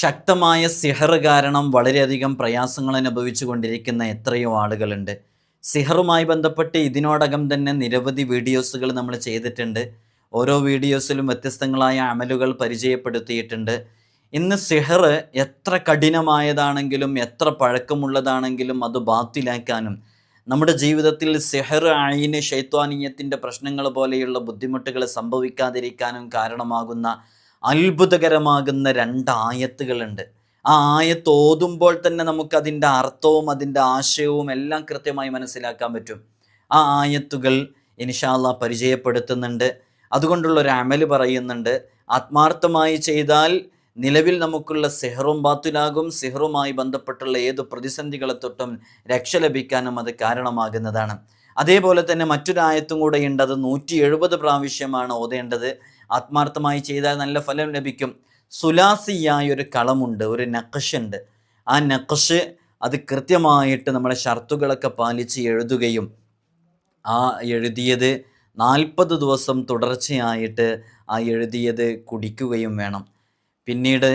ശക്തമായ സിഹർ കാരണം വളരെയധികം പ്രയാസങ്ങൾ അനുഭവിച്ചു കൊണ്ടിരിക്കുന്ന എത്രയോ ആളുകളുണ്ട്. സിഹറുമായി ബന്ധപ്പെട്ട് ഇതിനോടകം തന്നെ നിരവധി വീഡിയോസുകൾ നമ്മൾ ചെയ്തിട്ടുണ്ട്. ഓരോ വീഡിയോസിലും വ്യത്യസ്തങ്ങളായ അമലുകൾ പരിചയപ്പെടുത്തിയിട്ടുണ്ട്. ഇന്ന് സിഹർ എത്ര കഠിനമായതാണെങ്കിലും എത്ര പഴക്കമുള്ളതാണെങ്കിലും അത് ബാത്തിലാക്കാനും നമ്മുടെ ജീവിതത്തിൽ സിഹർ, അയിന്, ശൈത്വാനീയത്തിൻ്റെ പ്രശ്നങ്ങൾ പോലെയുള്ള ബുദ്ധിമുട്ടുകൾ സംഭവിക്കാതിരിക്കാനും കാരണമാകുന്ന അത്ഭുതകരമാകുന്ന 2 ആയത്തുകളുണ്ട്. ആ ആയത്ത് ഓതുമ്പോൾ തന്നെ നമുക്കതിൻ്റെ അർത്ഥവും അതിൻ്റെ ആശയവും എല്ലാം കൃത്യമായി മനസ്സിലാക്കാൻ പറ്റും. ആ ആയത്തുകൾ ഇൻഷാ അല്ലാഹ് പരിചയപ്പെടുത്തുന്നുണ്ട്. അതുകൊണ്ടുള്ളൊരു അമല് പറയുന്നുണ്ട്. ആത്മാർത്ഥമായി ചെയ്താൽ നിലവിൽ നമുക്കുള്ള സിഹറും ബാത്തിലാകും. സിഹറുമായി ബന്ധപ്പെട്ടുള്ള ഏത് പ്രതിസന്ധികളെ തൊട്ടും രക്ഷ ലഭിക്കാനും അത് കാരണമാകുന്നതാണ്. അതേപോലെ തന്നെ മറ്റൊരായത്തും കൂടെ ഉണ്ട്. അത് 170 പ്രാവശ്യമാണ് ഓതേണ്ടത്. ആത്മാർത്ഥമായി ചെയ്താൽ നല്ല ഫലം ലഭിക്കും. സുലാസിയായൊരു കളമുണ്ട്, ഒരു നഖ്ഷുണ്ട്. ആ നഖ്ഷ് അത് കൃത്യമായിട്ട് നമ്മളെ ഷർത്തുകളൊക്കെ പാലിച്ച് എഴുതുകയും ആ എഴുതിയത് 40 ദിവസം തുടർച്ചയായിട്ട് ആ എഴുതിയത് കുടിക്കുകയും വേണം. പിന്നീട്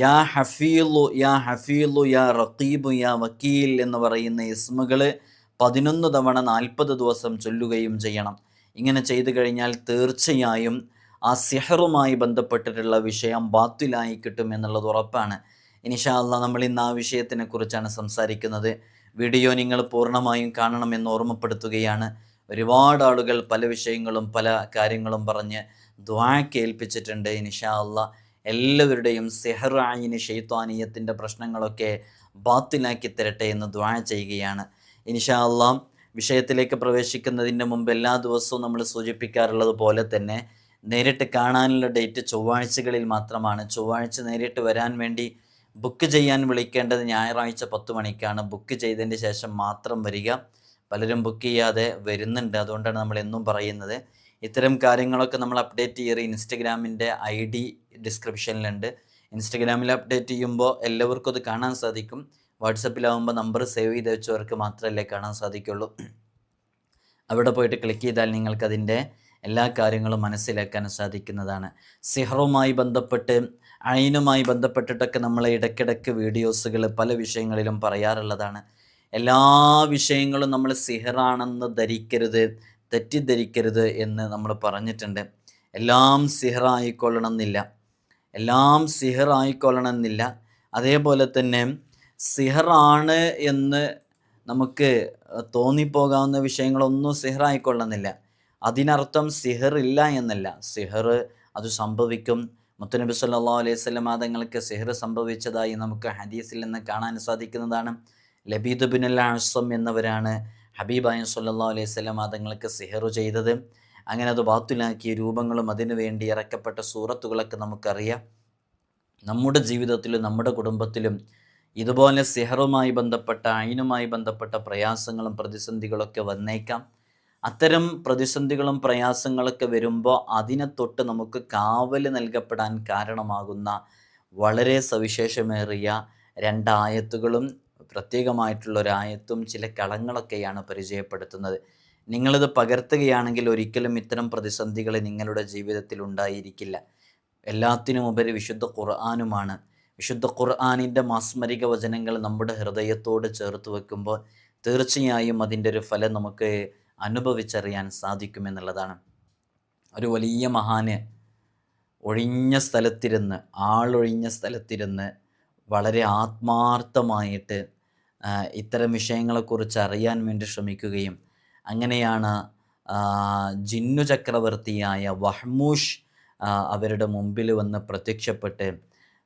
യാ ഹഫീലു യാ ഹഫീലു യാ റഖീബു യാ വക്കീൽ എന്ന് പറയുന്ന ഇസ്മുകൾ 11 തവണ 40 ദിവസം ചൊല്ലുകയും ചെയ്യണം. ഇങ്ങനെ ചെയ്തു കഴിഞ്ഞാൽ തീർച്ചയായും ആ സിഹറുമായി ബന്ധപ്പെട്ടിട്ടുള്ള വിഷയം ബാത്തിലായി കിട്ടും എന്നുള്ളത് ഉറപ്പാണ്. ഇൻഷാ അല്ലാഹ് നമ്മൾ ഇന്ന് ആ വിഷയത്തിനെ കുറിച്ചാണ് സംസാരിക്കുന്നത്. വീഡിയോ നിങ്ങൾ പൂർണ്ണമായും കാണണമെന്ന് ഓർമ്മപ്പെടുത്തുകയാണ്. ഒരുപാട് ആളുകൾ പല വിഷയങ്ങളും പല കാര്യങ്ങളും പറഞ്ഞ് ദുആക്ക് ഏൽപ്പിച്ചിട്ടുണ്ട്. ഇൻഷാ അല്ലാഹ് എല്ലാവരുടെയും സിഹർ, അയിന്, ശൈത്വാനീയത്തിൻ്റെ പ്രശ്നങ്ങളൊക്കെ ബാത്തിലാക്കി തരട്ടെ എന്ന് ദുആ ചെയ്യുകയാണ്. ഇൻഷാ അല്ലാഹ് വിഷയത്തിലേക്ക് പ്രവേശിക്കുന്നതിന് മുമ്പ് എല്ലാ ദിവസവും നമ്മൾ സൂചിപ്പിക്കാറുള്ളത് പോലെ തന്നെ നേരിട്ട് കാണാനുള്ള ഡേറ്റ് ചൊവ്വാഴ്ചകളിൽ മാത്രമാണ്. ചൊവ്വാഴ്ച നേരിട്ട് വരാൻ വേണ്ടി ബുക്ക് ചെയ്യാൻ വിളിക്കേണ്ടത് ഞായറാഴ്ച 10 മണിക്കാണ്. ബുക്ക് ചെയ്തതിന് ശേഷം മാത്രം വരിക. പലരും ബുക്ക് ചെയ്യാതെ വരുന്നുണ്ട്. അതുകൊണ്ടാണ് നമ്മൾ എന്നും പറയുന്നത്. ഇത്തരം കാര്യങ്ങളൊക്കെ നമ്മൾ അപ്ഡേറ്റ് ചെയ്യാറ് ഇൻസ്റ്റഗ്രാമിൻ്റെ ID ഡിസ്ക്രിപ്ഷനിലുണ്ട്. ഇൻസ്റ്റഗ്രാമിൽ അപ്ഡേറ്റ് ചെയ്യുമ്പോൾ എല്ലാവർക്കും അത് കാണാൻ സാധിക്കും. വാട്സപ്പിലാവുമ്പോൾ നമ്പർ സേവ് ചെയ്ത് വെച്ചവർക്ക് മാത്രമല്ലേ കാണാൻ സാധിക്കുള്ളൂ. അവിടെ പോയിട്ട് ക്ലിക്ക് ചെയ്താൽ നിങ്ങൾക്കതിൻ്റെ എല്ലാ കാര്യങ്ങളും മനസ്സിലാക്കാൻ സാധിക്കുന്നതാണ്. സിഹറുമായി ബന്ധപ്പെട്ട്, അയിനുമായി ബന്ധപ്പെട്ടിട്ടൊക്കെ നമ്മൾ ഇടയ്ക്കിടയ്ക്ക് വീഡിയോസുകൾ പല വിഷയങ്ങളിലും പറയാറുള്ളതാണ്. എല്ലാ വിഷയങ്ങളും നമ്മൾ സിഹറാണെന്ന് ധരിക്കരുത്, തെറ്റിദ്ധരിക്കരുത് എന്ന് നമ്മൾ പറഞ്ഞിട്ടുണ്ട്. എല്ലാം സിഹറായിക്കൊള്ളണമെന്നില്ല, എല്ലാം സിഹറായിക്കൊള്ളണമെന്നില്ല. അതേപോലെ തന്നെ സിഹറാണ് എന്ന് നമുക്ക് തോന്നിപ്പോകാവുന്ന വിഷയങ്ങളൊന്നും സിഹറായിക്കൊള്ളുന്നില്ല. അതിനർത്ഥം സിഹർ ഇല്ല എന്നല്ല. സിഹർ അത് സംഭവിക്കും. മുത്തുനബി സല്ലല്ലാഹു അലൈഹി വസല്ലം തങ്ങൾക്ക് സിഹർ സംഭവിച്ചതായി നമുക്ക് ഹദീസിൽ നിന്ന് കാണാൻ സാധിക്കുന്നതാണ്. ലബീദ് ബിനുൽ അസ്സം എന്നവരാണ് ഹബീബായ സല്ലല്ലാഹു അലൈഹി വസല്ലം തങ്ങൾക്ക് സിഹർ ചെയ്തത്. അങ്ങനെ അത് ബാത്തിലാക്കിയ രൂപങ്ങളും അതിനു വേണ്ടി ഇറക്കപ്പെട്ട സൂറത്തുകളൊക്കെ നമുക്കറിയാം. നമ്മുടെ ജീവിതത്തിലും നമ്മുടെ കുടുംബത്തിലും ഇതുപോലെ സിഹറുമായി ബന്ധപ്പെട്ട, അയിനുമായി ബന്ധപ്പെട്ട പ്രയാസങ്ങളും പ്രതിസന്ധികളൊക്കെ വന്നേക്കാം. അത്തരം പ്രതിസന്ധികളും പ്രയാസങ്ങളൊക്കെ വരുമ്പോൾ അതിനെ തൊട്ട് നമുക്ക് കാവൽ നൽകപ്പെടാൻ കാരണമാകുന്ന വളരെ സവിശേഷമേറിയ 2 ആയത്തുകളും പ്രത്യേകമായിട്ടുള്ളൊരായത്തും ചില കളങ്ങളൊക്കെയാണ് പരിചയപ്പെടുത്തുന്നത്. നിങ്ങളിത് പകർത്തുകയാണെങ്കിൽ ഒരിക്കലും ഇത്തരം പ്രതിസന്ധികൾ നിങ്ങളുടെ ജീവിതത്തിൽ ഉണ്ടായിരിക്കില്ല. എല്ലാത്തിനുമുപരി വിശുദ്ധ ഖുർആനുമാണ്. വിശുദ്ധ ഖുർആനിൻ്റെ മാസ്മരിക വചനങ്ങൾ നമ്മുടെ ഹൃദയത്തോട് ചേർത്ത് വെക്കുമ്പോൾ തീർച്ചയായും അതിൻ്റെ ഒരു ഫലം നമുക്ക് അനുഭവിച്ചറിയാൻ സാധിക്കുമെന്നുള്ളതാണ്. ഒരു വലിയ മഹാന് ഒഴിഞ്ഞ സ്ഥലത്തിരുന്ന്, ആളൊഴിഞ്ഞ സ്ഥലത്തിരുന്ന് വളരെ ആത്മാർത്ഥമായിട്ട് ഇത്തരം വിഷയങ്ങളെക്കുറിച്ച് അറിയാൻ വേണ്ടി ശ്രമിക്കുകയും അങ്ങനെയാണ് ജിന്നു ചക്രവർത്തിയായ വഹ്മൂഷ് അവരുടെ മുമ്പിൽ വന്ന് പ്രത്യക്ഷപ്പെട്ട്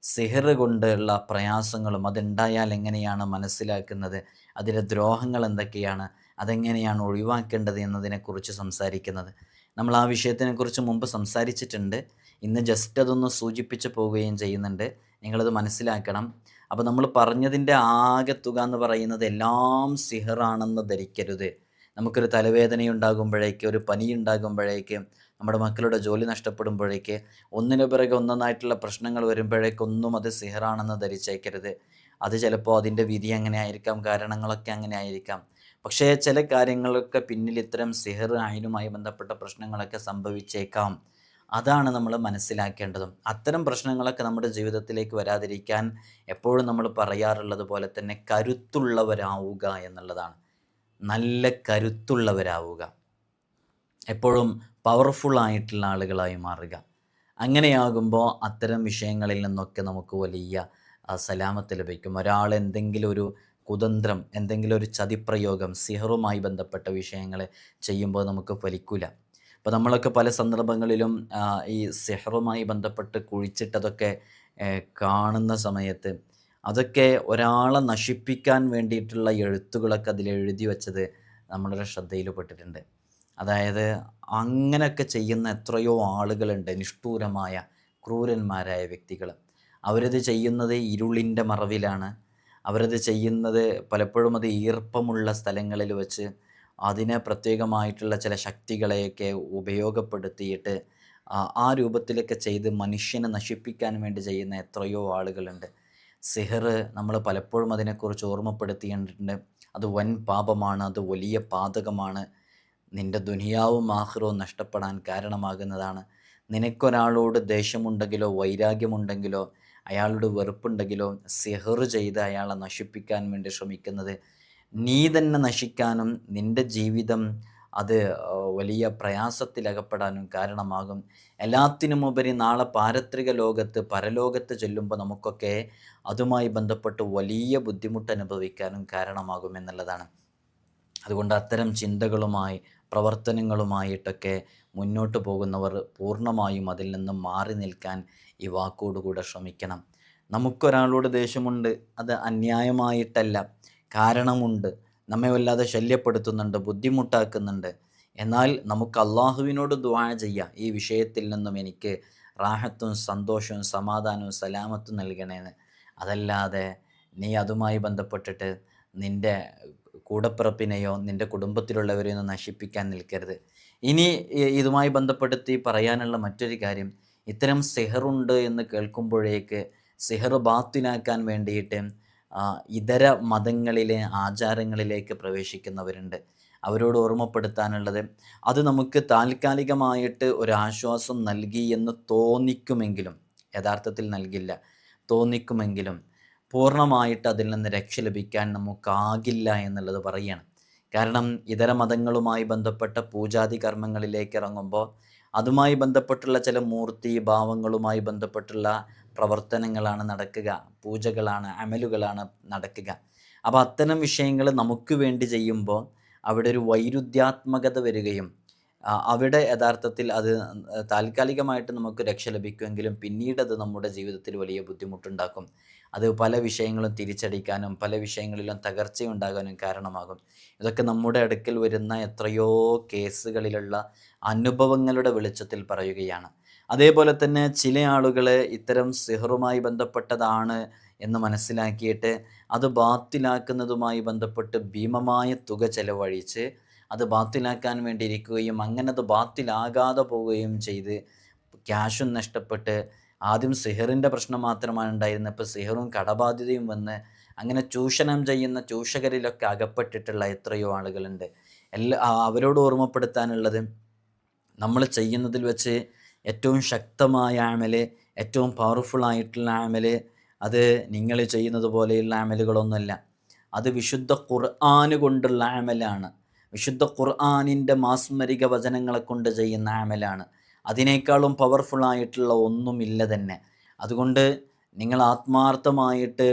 സിഹർ കൊണ്ടുള്ള പ്രയാസങ്ങളും അതുണ്ടായാൽ എങ്ങനെയാണ് മനസ്സിലാക്കുന്നത്, അതിലെ ദ്രോഹങ്ങൾ എന്തൊക്കെയാണ്, അതെങ്ങനെയാണ് ഒഴിവാക്കേണ്ടത് എന്നതിനെക്കുറിച്ച് സംസാരിക്കുന്നത്. നമ്മൾ ആ വിഷയത്തിനെക്കുറിച്ച് മുമ്പ് സംസാരിച്ചിട്ടുണ്ട്. ഇന്ന് ജസ്റ്റ് അതൊന്ന് സൂചിപ്പിച്ച് പോവുകയും ചെയ്യുന്നുണ്ട്. നിങ്ങളത് മനസ്സിലാക്കണം. അപ്പോൾ നമ്മൾ പറഞ്ഞതിൻ്റെ ആകെ തുക എന്ന് പറയുന്നത് എല്ലാം സിഹറാണെന്ന് ധരിക്കരുത്. നമുക്കൊരു തലവേദനയുണ്ടാകുമ്പോഴേക്ക്, ഒരു പനി ഉണ്ടാകുമ്പോഴേക്ക്, നമ്മുടെ മക്കളുടെ ജോലി നഷ്ടപ്പെടുമ്പോഴേക്ക്, ഒന്നിനു പിറകെ ഒന്നൊന്നായിട്ടുള്ള പ്രശ്നങ്ങൾ വരുമ്പോഴേക്കൊന്നും അത് സിഹറാണെന്ന് ധരിച്ചേക്കരുത്. അത് ചിലപ്പോൾ അതിൻ്റെ വിധി അങ്ങനെ ആയിരിക്കാം, കാരണങ്ങളൊക്കെ അങ്ങനെ ആയിരിക്കാം. പക്ഷേ ചില കാര്യങ്ങളൊക്കെ പിന്നിൽ ഇത്തരം സിഹർ, അയിനുമായി ബന്ധപ്പെട്ട പ്രശ്നങ്ങളൊക്കെ സംഭവിച്ചേക്കാം. അതാണ് നമ്മൾ മനസ്സിലാക്കേണ്ടതും. അത്തരം പ്രശ്നങ്ങളൊക്കെ നമ്മുടെ ജീവിതത്തിലേക്ക് വരാതിരിക്കാൻ എപ്പോഴും നമ്മൾ പറയാറുള്ളത് പോലെ തന്നെ കരുത്തുള്ളവരാവുക എന്നുള്ളതാണ്. നല്ല കരുത്തുള്ളവരാവുക, എപ്പോഴും പവർഫുള്ളായിട്ടുള്ള ആളുകളായി മാറുക. അങ്ങനെയാകുമ്പോൾ അത്തരം വിഷയങ്ങളിൽ നിന്നൊക്കെ നമുക്ക് വലിയ സലാമത്ത് ലഭിക്കും. ഒരാൾ എന്തെങ്കിലും ഒരു കുതന്ത്രം, എന്തെങ്കിലും ഒരു ചതിപ്രയോഗം, സിഹറുമായി ബന്ധപ്പെട്ട വിഷയങ്ങൾ ചെയ്യുമ്പോൾ നമുക്ക് ഫലിക്കില്ല. ഇപ്പോൾ നമ്മളൊക്കെ പല സന്ദർഭങ്ങളിലും ഈ സിഹറുമായി ബന്ധപ്പെട്ട് കുഴിച്ചിട്ടതൊക്കെ കാണുന്ന സമയത്ത് അതൊക്കെ ഒരാളെ നശിപ്പിക്കാൻ വേണ്ടിയിട്ടുള്ള എഴുത്തുകളൊക്കെ അതിൽ എഴുതി വെച്ചത് നമ്മളുടെ ശ്രദ്ധയിൽപ്പെട്ടിട്ടുണ്ട്. അതായത് അങ്ങനെയൊക്കെ ചെയ്യുന്ന എത്രയോ ആളുകളുണ്ട്, നിഷ്ഠൂരമായ ക്രൂരന്മാരായ വ്യക്തികൾ. അവരത് ചെയ്യുന്നത് ഇരുളിൻ്റെ മറവിലാണ്. അവരത് ചെയ്യുന്നത് പലപ്പോഴും അത് ഈർപ്പമുള്ള സ്ഥലങ്ങളിൽ വെച്ച് അതിനെ പ്രത്യേകമായിട്ടുള്ള ചില ശക്തികളെയൊക്കെ ഉപയോഗപ്പെടുത്തിയിട്ട് ആ രൂപത്തിലൊക്കെ ചെയ്ത് മനുഷ്യനെ നശിപ്പിക്കാൻ വേണ്ടി ചെയ്യുന്ന എത്രയോ ആളുകളുണ്ട്. സിഹർ നമ്മൾ പലപ്പോഴും അതിനെക്കുറിച്ച് ഓർമ്മപ്പെടുത്തിയിട്ടുണ്ട്. അത് വൻ പാപമാണ്, അത് വലിയ പാതകമാണ്, നിൻ്റെ ദുനിയാവും ആഖിറവും നഷ്ടപ്പെടാൻ കാരണമാകുന്നതാണ്. നിനക്കൊരാളോട് ദേഷ്യമുണ്ടെങ്കിലോ വൈരാഗ്യമുണ്ടെങ്കിലോ അയാളോട് വെറുപ്പുണ്ടെങ്കിലോ സിഹർ ചെയ്ത് അയാളെ നശിപ്പിക്കാൻ വേണ്ടി ശ്രമിക്കുന്നത് നീ തന്നെ നശിക്കാനും നിൻ്റെ ജീവിതം അത് വലിയ പ്രയാസത്തിലകപ്പെടാനും കാരണമാകും. എല്ലാത്തിനുമുപരി നാളെ പാരത്രിക ലോകത്ത്, പരലോകത്ത് ചെല്ലുമ്പോൾ നമുക്കൊക്കെ അതുമായി ബന്ധപ്പെട്ട് വലിയ ബുദ്ധിമുട്ട് അനുഭവിക്കാനും കാരണമാകും എന്നുള്ളതാണ്. അതുകൊണ്ട് അത്തരം ചിന്തകളുമായി പ്രവർത്തനങ്ങളുമായിട്ടൊക്കെ മുന്നോട്ട് പോകുന്നവർ പൂർണ്ണമായും അതിൽ നിന്നും മാറി നിൽക്കാൻ ഈ വാക്കോടുകൂടെ ശ്രമിക്കണം. നമുക്കൊരാളോട് ദേഷ്യമുണ്ട്, അത് അന്യായമായിട്ടല്ല, കാരണമുണ്ട്, നമ്മെ വല്ലാതെ ശല്യപ്പെടുത്തുന്നുണ്ട്, ബുദ്ധിമുട്ടാക്കുന്നുണ്ട്. എന്നാൽ നമുക്ക് അള്ളാഹുവിനോട് ദുആ ചെയ്യാം, ഈ വിഷയത്തിൽ നിന്നും എനിക്ക് റാഹത്തും സന്തോഷവും സമാധാനവും സലാമത്തും നൽകണേന്ന്. അതല്ലാതെ നീ അതുമായി ബന്ധപ്പെട്ടിട്ട് നിൻ്റെ കൂടപ്പിറപ്പിനെയോ നിൻ്റെ കുടുംബത്തിലുള്ളവരെയോ ഒന്നും നശിപ്പിക്കാൻ നിൽക്കരുത്. ഇനി ഇതുമായി ബന്ധപ്പെടുത്തി പറയാനുള്ള മറ്റൊരു കാര്യം, ഇത്തരം സിഹറുണ്ട് എന്ന് കേൾക്കുമ്പോഴേക്ക് സിഹർ ബാത്തിലാക്കാൻ വേണ്ടിയിട്ട് ഇതര മതങ്ങളിലെ ആചാരങ്ങളിലേക്ക് പ്രവേശിക്കുന്നവരുണ്ട്. അവരോട് ഓർമ്മപ്പെടുത്താനുള്ളത്, അത് നമുക്ക് താൽക്കാലികമായിട്ട് ഒരാശ്വാസം നൽകി എന്ന് തോന്നിക്കുമെങ്കിലും, യഥാർത്ഥത്തിൽ നൽകില്ല, തോന്നിക്കുമെങ്കിലും പൂർണ്ണമായിട്ട് അതിൽ നിന്ന് രക്ഷ ലഭിക്കാൻ നമുക്കാകില്ല എന്നുള്ളത് പറയണം. കാരണം ഇതര മതങ്ങളുമായി ബന്ധപ്പെട്ട പൂജാതി കർമ്മങ്ങളിലേക്ക് ഇറങ്ങുമ്പോൾ അതുമായി ബന്ധപ്പെട്ടുള്ള ചില മൂർത്തി ഭാവങ്ങളുമായി ബന്ധപ്പെട്ടുള്ള പ്രവർത്തനങ്ങളാണ് നടക്കുക, പൂജകളാണ്, അമലുകളാണ് നടക്കുക. അപ്പോൾ അത്തരം വിഷയങ്ങൾ നമുക്ക് വേണ്ടി ചെയ്യുമ്പോൾ അവിടെ ഒരു വൈരുദ്ധ്യാത്മകത വരികയും അവിടെ യഥാർത്ഥത്തിൽ അത് താൽക്കാലികമായിട്ട് നമുക്ക് രക്ഷ ലഭിക്കുമെങ്കിലും പിന്നീട് അത് നമ്മുടെ ജീവിതത്തിൽ വലിയ ബുദ്ധിമുട്ടുണ്ടാക്കും. അത് പല വിഷയങ്ങളും തിരിച്ചടിക്കാനും പല വിഷയങ്ങളിലും തകർച്ചയുണ്ടാകാനും കാരണമാകും. ഇതൊക്കെ നമ്മുടെ അടുക്കൽ വരുന്ന എത്രയോ കേസുകളിലുള്ള അനുഭവങ്ങളുടെ വെളിച്ചത്തിൽ പറയുകയാണ്. അതേപോലെ തന്നെ ചില ആളുകൾ ഇത്തരം സിഹറുമായി ബന്ധപ്പെട്ടതാണ് എന്ന് മനസ്സിലാക്കിയിട്ട് അത് ബാത്തിലാക്കുന്നതുമായി ബന്ധപ്പെട്ട് ഭീമമായ തുക ചെലവഴിച്ച് അത് ബാത്തിലാക്കാൻ വേണ്ടി ഇരിക്കുകയും അങ്ങനെ അത് ബാത്തിലാകാതെ പോവുകയും ചെയ്ത് ക്യാഷും നഷ്ടപ്പെട്ട്, ആദ്യം സിഹറിൻ്റെ പ്രശ്നം മാത്രമാണ് ഉണ്ടായിരുന്നത്, ഇപ്പോൾ സിഹറും കടബാധ്യതയും വന്ന് അങ്ങനെ ചൂഷണം ചെയ്യുന്ന ചൂഷകരിലൊക്കെ അകപ്പെട്ടിട്ടുള്ള എത്രയോ ആളുകളുണ്ട്. അവരോട് ഓർമ്മപ്പെടുത്താനുള്ളത്, നമ്മൾ ചെയ്യുന്നതിൽ വെച്ച് ഏറ്റവും ശക്തമായ അമൽ, ഏറ്റവും പവർഫുള്ളായിട്ടുള്ള അമൽ അത് നിങ്ങൾ ചെയ്യുന്നത് പോലെയുള്ള അമലുകളൊന്നുമല്ല. അത് വിശുദ്ധ ഖുർആന് കൊണ്ടുള്ള അമലാണ്. വിശുദ്ധ ഖുർആനിൻ്റെ മാസ്മരിക വചനങ്ങളെ കൊണ്ട് ചെയ്യുന്ന അമലാണ്. അതിനേക്കാളും പവർഫുള്ളായിട്ടുള്ള ഒന്നുമില്ല തന്നെ. അതുകൊണ്ട് നിങ്ങൾ ആത്മാർത്ഥമായിട്ട്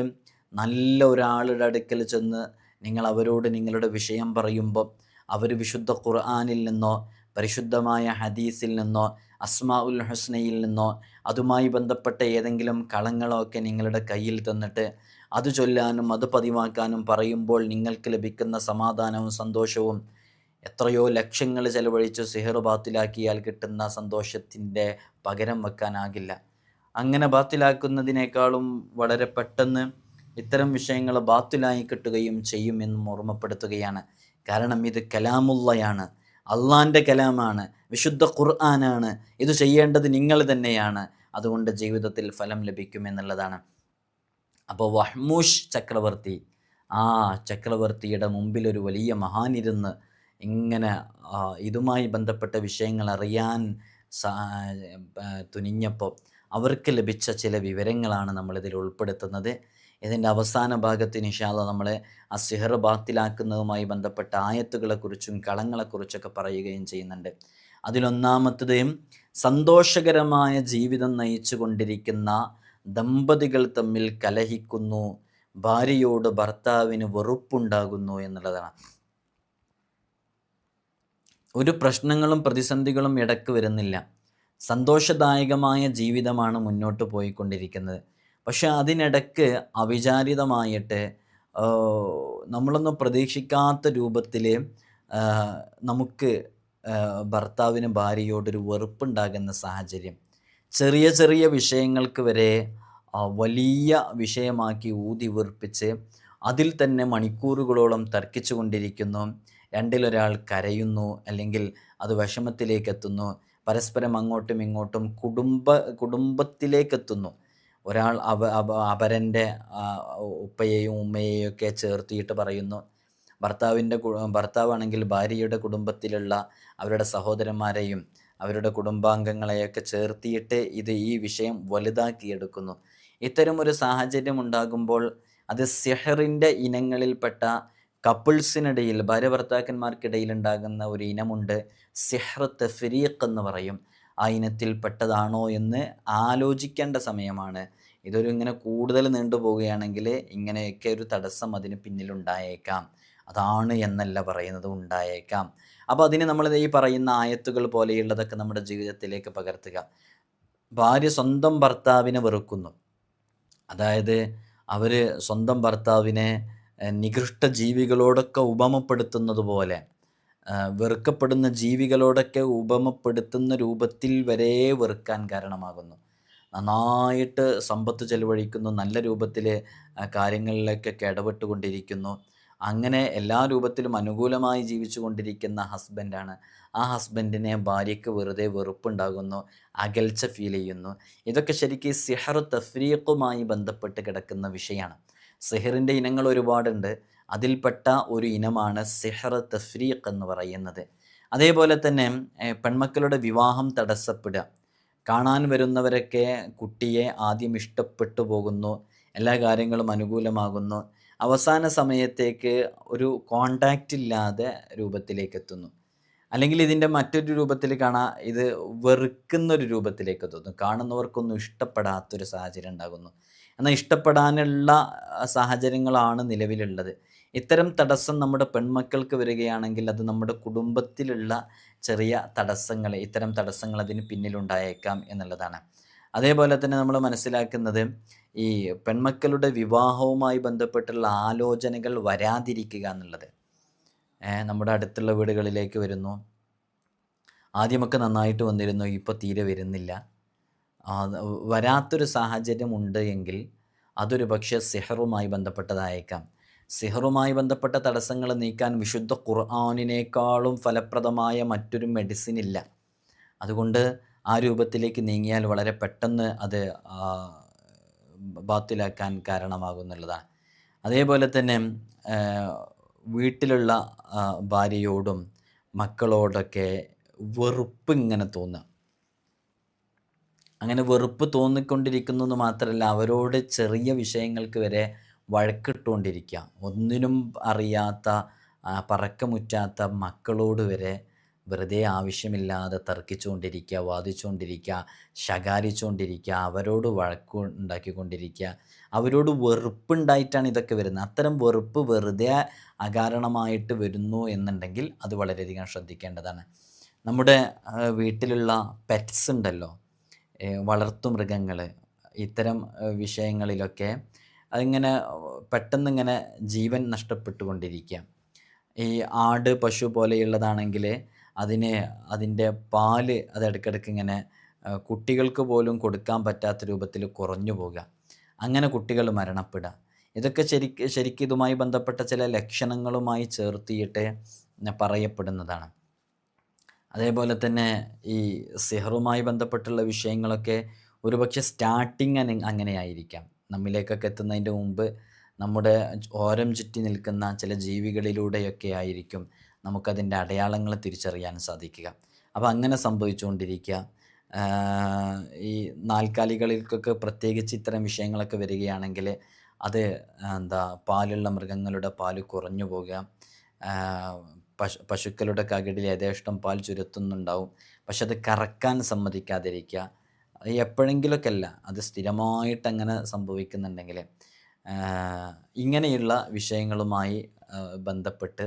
നല്ല ഒരാളുടെ അടുക്കൽ ചെന്ന് നിങ്ങൾ അവരോട് നിങ്ങളുടെ വിഷയം പറയുമ്പോൾ അവർ വിശുദ്ധ ഖുർആനിൽ നിന്നോ പരിശുദ്ധമായ ഹദീസിൽ നിന്നോ അസ്മാഉൽ ഹുസ്നയിൽ നിന്നോ അതുമായി ബന്ധപ്പെട്ട ഏതെങ്കിലും കളങ്ങളൊക്കെ നിങ്ങളുടെ കയ്യിൽ തന്നിട്ട് അത് ചൊല്ലാനും അത് പതിവാക്കാനും പറയുമ്പോൾ നിങ്ങൾക്ക് ലഭിക്കുന്ന സമാധാനവും സന്തോഷവും എത്രയോ ലക്ഷങ്ങൾ ചെലവഴിച്ച് സിഹർ ബാത്തിലാക്കിയാൽ കിട്ടുന്ന സന്തോഷത്തിൻ്റെ പകരം വെക്കാനാകില്ല. അങ്ങനെ ബാത്തിലാക്കുന്നതിനേക്കാളും വളരെ പെട്ടെന്ന് ഇത്തരം വിഷയങ്ങൾ ബാത്തിലായി കിട്ടുകയും ചെയ്യുമെന്നും ഓർമ്മപ്പെടുത്തുകയാണ്. കാരണം ഇത് കലാമുള്ളയാണ്, അള്ളാൻ്റെ കലാമാണ്, വിശുദ്ധ ഖുർആനാണ്. ഇത് ചെയ്യേണ്ടത് നിങ്ങൾ തന്നെയാണ്. അതുകൊണ്ട് ജീവിതത്തിൽ ഫലം ലഭിക്കുമെന്നുള്ളതാണ്. അപ്പോൾ വഹ്മൂഷ് ചക്രവർത്തി, ആ ചക്രവർത്തിയുടെ മുമ്പിൽ ഒരു വലിയ മഹാനിരുന്ന് ഇങ്ങനെ ഇതുമായി ബന്ധപ്പെട്ട വിഷയങ്ങൾ അറിയാൻ തുനിഞ്ഞപ്പോൾ അവർക്ക് ലഭിച്ച ചില വിവരങ്ങളാണ് നമ്മളിതിൽ ഉൾപ്പെടുത്തുന്നത്. ഇതിൻ്റെ അവസാന ഭാഗത്ത് ഇൻഷാ അല്ലാഹ് നമ്മൾ ആ സിഹർ ബാത്തിലാക്കുന്നതുമായി ബന്ധപ്പെട്ട ആയത്തുകളെക്കുറിച്ചും കളങ്ങളെക്കുറിച്ചൊക്കെ പറയുകയും ചെയ്യുന്നുണ്ട്. അതിലൊന്നാമത്തത്, സന്തോഷകരമായ ജീവിതം നയിച്ചു കൊണ്ടിരിക്കുന്ന ദമ്പതികൾ തമ്മിൽ കലഹിക്കുന്നു, ഭാര്യയോട് ഭർത്താവിന് വെറുപ്പുണ്ടാകുന്നു എന്നുള്ളതാണ്. ഒരു പ്രശ്നങ്ങളും പ്രതിസന്ധികളും ഇടയ്ക്ക് വരുന്നില്ല. സന്തോഷദായകമായ ജീവിതമാണ് മുന്നോട്ട് പോയിക്കൊണ്ടിരിക്കുന്നത്. പക്ഷെ അതിനിടയ്ക്ക് അവിചാരിതമായിട്ട് നമ്മളൊന്നും പ്രതീക്ഷിക്കാത്ത രൂപത്തിൽ നമുക്ക് ഭർത്താവിന് ഭാര്യയോടൊരു വെറുപ്പുണ്ടാകുന്ന സാഹചര്യം, ചെറിയ ചെറിയ വിഷയങ്ങൾക്ക് വരെ വലിയ വിഷയമാക്കി ഊതി വീർപ്പിച്ച് അതിൽ തന്നെ മണിക്കൂറുകളോളം തർക്കിച്ചു കൊണ്ടിരിക്കുന്നു. രണ്ടിലൊരാൾ കരയുന്നു, അല്ലെങ്കിൽ അത് വിഷമത്തിലേക്കെത്തുന്നു, പരസ്പരം അങ്ങോട്ടും ഇങ്ങോട്ടും കുടുംബത്തിലേക്കെത്തുന്നു. ഒരാൾ അപരൻ്റെ ഉപ്പയെയും ഉമ്മയെയും ഒക്കെ ചേർത്തിയിട്ട് പറയുന്നു. ഭർത്താവാണെങ്കിൽ ഭാര്യയുടെ കുടുംബത്തിലുള്ള അവരുടെ സഹോദരന്മാരെയും അവരുടെ കുടുംബാംഗങ്ങളെയൊക്കെ ചേർത്തിയിട്ട് ഈ വിഷയം വലുതാക്കിയെടുക്കുന്നു. ഇത്തരമൊരു സാഹചര്യം ഉണ്ടാകുമ്പോൾ അത് സിഹറിൻ്റെ ഇനങ്ങളിൽപ്പെട്ട കപ്പിൾസിനിടയിൽ, ഭാര്യ ഭർത്താക്കന്മാർക്കിടയിൽ ഉണ്ടാകുന്ന ഒരു ഇനമുണ്ട്, സിഹ്ർ തഫ്രീഖ് എന്ന് പറയും. ആ ഇനത്തിൽപ്പെട്ടതാണോ എന്ന് ആലോചിക്കേണ്ട സമയമാണ്. ഇങ്ങനെ കൂടുതൽ നീണ്ടുപോവുകയാണെങ്കിൽ ഇങ്ങനെയൊക്കെ ഒരു തടസ്സം അതിന് പിന്നിലുണ്ടായേക്കാം. അതാണ് എന്നല്ല പറയുന്നത്, ഉണ്ടായേക്കാം. അപ്പോൾ അതിന് നമ്മൾ ഈ പറയുന്ന ആയത്തുകൾ പോലെയുള്ളതൊക്കെ നമ്മുടെ ജീവിതത്തിലേക്ക് പകർത്തുക. ഭാര്യ സ്വന്തം ഭർത്താവിനെ വെറുക്കുന്നു, അതായത് അവർ സ്വന്തം ഭർത്താവിനെ നികൃഷ്ട ജീവികളോടൊക്കെ ഉപമപ്പെടുത്തുന്നത് പോലെ, വെറുക്കപ്പെടുന്ന ജീവികളോടൊക്കെ ഉപമപ്പെടുത്തുന്ന രൂപത്തിൽ വരെ വെറുക്കാൻ കാരണമാകുന്നു. നന്നായിട്ട് സമ്പത്ത് ചെലവഴിക്കുന്നു, നല്ല രൂപത്തിൽ കാര്യങ്ങളിലേക്കൊക്കെ ഇടപെട്ടുകൊണ്ടിരിക്കുന്നു, അങ്ങനെ എല്ലാ രൂപത്തിലും അനുകൂലമായി ജീവിച്ചു കൊണ്ടിരിക്കുന്ന ഹസ്ബൻഡാണ്. ആ ഹസ്ബൻഡിനെ ഭാര്യയ്ക്ക് വെറുതെ വെറുപ്പുണ്ടാകുന്നു, അകൽച്ച ഫീൽ ചെയ്യുന്നു. ഇതൊക്കെ ശരിക്കും സിഹർ തഫ്രീഖുമായി ബന്ധപ്പെട്ട് കിടക്കുന്ന വിഷയമാണ്. സിഹറിൻ്റെ ഇനങ്ങൾ ഒരുപാടുണ്ട്, അതിൽപ്പെട്ട ഒരു ഇനമാണ് സിഹർ തഫ്രീഖ് എന്ന് പറയുന്നത്. അതേപോലെ തന്നെ പെൺമക്കളുടെ വിവാഹം തടസ്സപ്പെടുക, കാണാൻ വരുന്നവരൊക്കെ കുട്ടിയെ ആദ്യം ഇഷ്ടപ്പെട്ടു പോകുന്നു, എല്ലാ കാര്യങ്ങളും അനുകൂലമാകുന്നു, അവസാന സമയത്തേക്ക് ഒരു കോണ്ടാക്റ്റ് ഇല്ലാതെ രൂപത്തിലേക്ക് എത്തുന്നു. അല്ലെങ്കിൽ ഇതിൻ്റെ മറ്റൊരു രൂപത്തിൽ കാണാം, ഇത് വെറുക്കുന്നൊരു രൂപത്തിലേക്ക് എത്തുന്നു, കാണുന്നവർക്കൊന്നും ഇഷ്ടപ്പെടാത്തൊരു സാഹചര്യം ഉണ്ടാകുന്നു. എന്നാൽ ഇഷ്ടപ്പെടാനുള്ള സാഹചര്യങ്ങളാണ് നിലവിലുള്ളത്. ഇത്തരം തടസ്സം നമ്മുടെ പെൺമക്കൾക്ക് വരികയാണെങ്കിൽ അത് നമ്മുടെ കുടുംബത്തിലുള്ള ചെറിയ തടസ്സങ്ങൾ, ഇത്തരം തടസ്സങ്ങൾ അതിന് പിന്നിലുണ്ടായേക്കാം എന്നുള്ളതാണ്. അതേപോലെ തന്നെ നമ്മൾ മനസ്സിലാക്കുന്നത്, ഈ പെൺമക്കളുടെ വിവാഹവുമായി ബന്ധപ്പെട്ടുള്ള ആലോചനകൾ വരാതിരിക്കുക എന്നുള്ളത്. നമ്മുടെ അടുത്തുള്ള വീടുകളിലേക്ക് വരുന്നു, ആദ്യമൊക്കെ നന്നായിട്ട് വന്നിരുന്നു, ഇപ്പോൾ തീരെ വരുന്നില്ല. വരാത്തൊരു സാഹചര്യം ഉണ്ട് എങ്കിൽ അതൊരു പക്ഷേ സിഹറുമായി ബന്ധപ്പെട്ടതായേക്കാം. സിഹറുമായി ബന്ധപ്പെട്ട തടസ്സങ്ങൾ നീക്കാൻ വിശുദ്ധ ഖുർആനിനേക്കാളും ഫലപ്രദമായ മറ്റൊരു മെഡിസിൻ ഇല്ല. അതുകൊണ്ട് ആ രൂപത്തിലേക്ക് നീങ്ങിയാൽ വളരെ പെട്ടെന്ന് അത് ബാത്തിലാക്കാൻ കാരണമാകുന്നുള്ളതാണ്. അതേപോലെ തന്നെ വീട്ടിലുള്ള ഭാര്യയോടും മക്കളോടൊക്കെ വെറുപ്പ് ഇങ്ങനെ തോന്നുക. അങ്ങനെ വെറുപ്പ് തോന്നിക്കൊണ്ടിരിക്കുന്നു എന്ന് മാത്രമല്ല, അവരോട് ചെറിയ വിഷയങ്ങൾക്ക് വരെ വഴക്കിട്ടുകൊണ്ടിരിക്കുക. ഒന്നിനും അറിയാത്ത പറക്കമുറ്റാത്ത മക്കളോട് വരെ വെറുതെ ആവശ്യമില്ലാതെ തർക്കിച്ചുകൊണ്ടിരിക്കുക, വാദിച്ചുകൊണ്ടിരിക്കുക, ശകാരിച്ചുകൊണ്ടിരിക്കുക, അവരോട് വഴക്കുണ്ടാക്കിക്കൊണ്ടിരിക്കുക. അവരോട് വെറുപ്പുണ്ടായിട്ടാണ് ഇതൊക്കെ വരുന്നത്. അത്തരം വെറുപ്പ് വെറുതെ അകാരണമായിട്ട് വരുന്നു എന്നുണ്ടെങ്കിൽ അത് വളരെയധികം ശ്രദ്ധിക്കേണ്ടതാണ്. നമ്മുടെ വീട്ടിലുള്ള പെറ്റ്സ് ഉണ്ടല്ലോ, വളർത്തുമൃഗങ്ങൾ, ഇത്തരം വിഷയങ്ങളിലൊക്കെ അതിങ്ങനെ പെട്ടെന്നിങ്ങനെ ജീവൻ നഷ്ടപ്പെട്ടുകൊണ്ടിരിക്കുക. ഈ ആട്, പശു പോലെയുള്ളതാണെങ്കിൽ അതിൻ്റെ പാല് അത് ഇടയ്ക്കിടയ്ക്ക് ഇങ്ങനെ കുട്ടികൾക്ക് പോലും കൊടുക്കാൻ പറ്റാത്ത രൂപത്തിൽ കുറഞ്ഞു പോകുക, അങ്ങനെ കുട്ടികൾ മരണപ്പെടുക. ഇതൊക്കെ ശരിക്കും ഇതുമായി ബന്ധപ്പെട്ട ചില ലക്ഷണങ്ങളുമായി ചേർത്തിയിട്ട് പറയപ്പെടുന്നതാണ്. അതേപോലെ തന്നെ ഈ സിഹറുമായി ബന്ധപ്പെട്ടുള്ള വിഷയങ്ങളൊക്കെ ഒരുപക്ഷെ സ്റ്റാർട്ടിങ് അങ്ങനെയായിരിക്കാം. നമ്മിലേക്കൊക്കെ എത്തുന്നതിൻ്റെ മുമ്പ് നമ്മുടെ ഓരം ചുറ്റി നിൽക്കുന്ന ചില ജീവികളിലൂടെയൊക്കെ ആയിരിക്കും നമുക്കതിൻ്റെ അടയാളങ്ങൾ തിരിച്ചറിയാൻ സാധിക്കുക. അപ്പോൾ അങ്ങനെ സംഭവിച്ചുകൊണ്ടിരിക്കുക. ഈ നാൽക്കാലികൾക്കൊക്കെ പ്രത്യേകിച്ച് ഇത്തരം വിഷയങ്ങളൊക്കെ വരികയാണെങ്കിൽ അത് എന്താ പാലുള്ള മൃഗങ്ങളുടെ പാല് കുറഞ്ഞു പോകുക, പശുക്കളുടെ കകിടിൽ യഥേഷ്ടം പാൽ ചുരത്തുന്നുണ്ടാവും, പക്ഷെ അത് കറക്കാൻ സമ്മതിക്കാതിരിക്കുക. എപ്പോഴെങ്കിലുമൊക്കെ അല്ല, അത് സ്ഥിരമായിട്ടങ്ങനെ സംഭവിക്കുന്നുണ്ടെങ്കിൽ ഇങ്ങനെയുള്ള വിഷയങ്ങളുമായി ബന്ധപ്പെട്ട്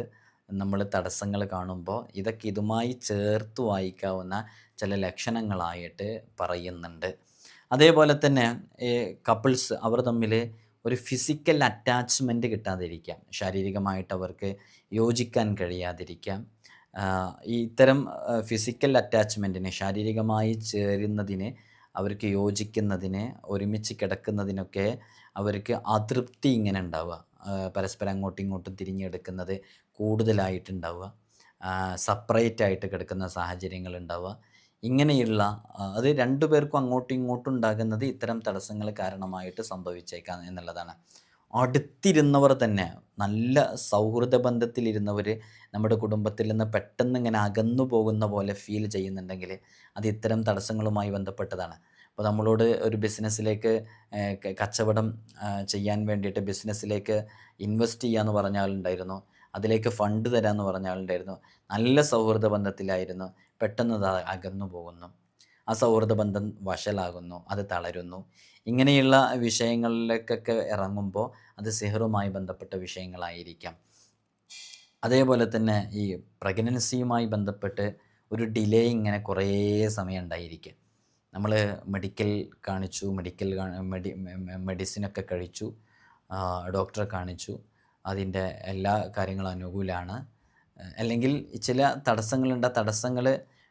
നമ്മൾ തടസ്സങ്ങൾ കാണുമ്പോൾ ഇതൊക്കെ ഇതുമായി ചേർത്ത് വായിക്കാവുന്ന ചില ലക്ഷണങ്ങളായിട്ട് പറയുന്നുണ്ട്. അതേപോലെ തന്നെ കപ്പിൾസ് അവർ തമ്മിൽ ഒരു ഫിസിക്കൽ അറ്റാച്ച്മെൻറ്റ് കിട്ടാതിരിക്കാം, ശാരീരികമായിട്ട് അവർക്ക് യോജിക്കാൻ കഴിയാതിരിക്കാം. ഇത്തരം ഫിസിക്കൽ അറ്റാച്ച്മെൻറ്റിന്, ശാരീരികമായി ചേരുന്നതിന്, അവർക്ക് യോജിക്കുന്നതിന്, ഒരുമിച്ച് കിടക്കുന്നതിനൊക്കെ അവർക്ക് അതൃപ്തി ഇങ്ങനെ ഉണ്ടാവുക, പരസ്പരം അങ്ങോട്ടും ഇങ്ങോട്ടും തിരിഞ്ഞെടുക്കുന്നത് കൂടുതലായിട്ടുണ്ടാവുക, സെപ്പറേറ്റ് ആയിട്ട് കിടക്കുന്ന സാഹചര്യങ്ങൾ ഉണ്ടാവുക. ഇങ്ങനെയുള്ള അത് രണ്ടു പേർക്കും അങ്ങോട്ടും ഇങ്ങോട്ടും ഉണ്ടാകുന്നത് ഇത്തരം തടസ്സങ്ങൾ കാരണമായിട്ട് സംഭവിച്ചേക്കാം എന്നുള്ളതാണ്. അടുത്തിരുന്നവർ തന്നെ, നല്ല സൗഹൃദ ബന്ധത്തിലിരുന്നവർ നമ്മുടെ കുടുംബത്തിൽ നിന്ന് പെട്ടെന്ന് ഇങ്ങനെ അകന്നു പോകുന്ന പോലെ ഫീൽ ചെയ്യുന്നുണ്ടെങ്കിൽ അത് ഇത്തരം തടസ്സങ്ങളുമായി ബന്ധപ്പെട്ടതാണ്. അപ്പോൾ നമ്മളോട് ഒരു ബിസിനസ്സിലേക്ക് കച്ചവടം ചെയ്യാൻ വേണ്ടിയിട്ട് ബിസിനസ്സിലേക്ക് ഇൻവെസ്റ്റ് ചെയ്യാമെന്ന് പറഞ്ഞ ആളുണ്ടായിരുന്നു, അതിലേക്ക് ഫണ്ട് തരാമെന്ന് പറഞ്ഞ ആളുണ്ടായിരുന്നു, നല്ല സൗഹൃദ ബന്ധത്തിലായിരുന്നു, പെട്ടെന്ന് അത് അകന്നു പോകുന്നു, ആ സൗഹൃദ ബന്ധം വഷളാകുന്നു, അത് തളരുന്നു. ഇങ്ങനെയുള്ള വിഷയങ്ങളിലേക്കൊക്കെ ഇറങ്ങുമ്പോൾ അത് സിഹറുമായി ബന്ധപ്പെട്ട വിഷയങ്ങളായിരിക്കാം. അതേപോലെ തന്നെ ഈ പ്രഗ്നൻസിയുമായി ബന്ധപ്പെട്ട് ഒരു ഡിലേ ഇങ്ങനെ കുറേ സമയം ഉണ്ടായിരിക്കുക. നമ്മൾ മെഡിക്കൽ കാണിച്ചു, മെഡിസിനൊക്കെ കഴിച്ചു, ഡോക്ടറെ കാണിച്ചു, അതിൻ്റെ എല്ലാ കാര്യങ്ങളും അനുകൂലമാണ്, അല്ലെങ്കിൽ ചില തടസ്സങ്ങളുണ്ട്, ആ തടസ്സങ്ങൾ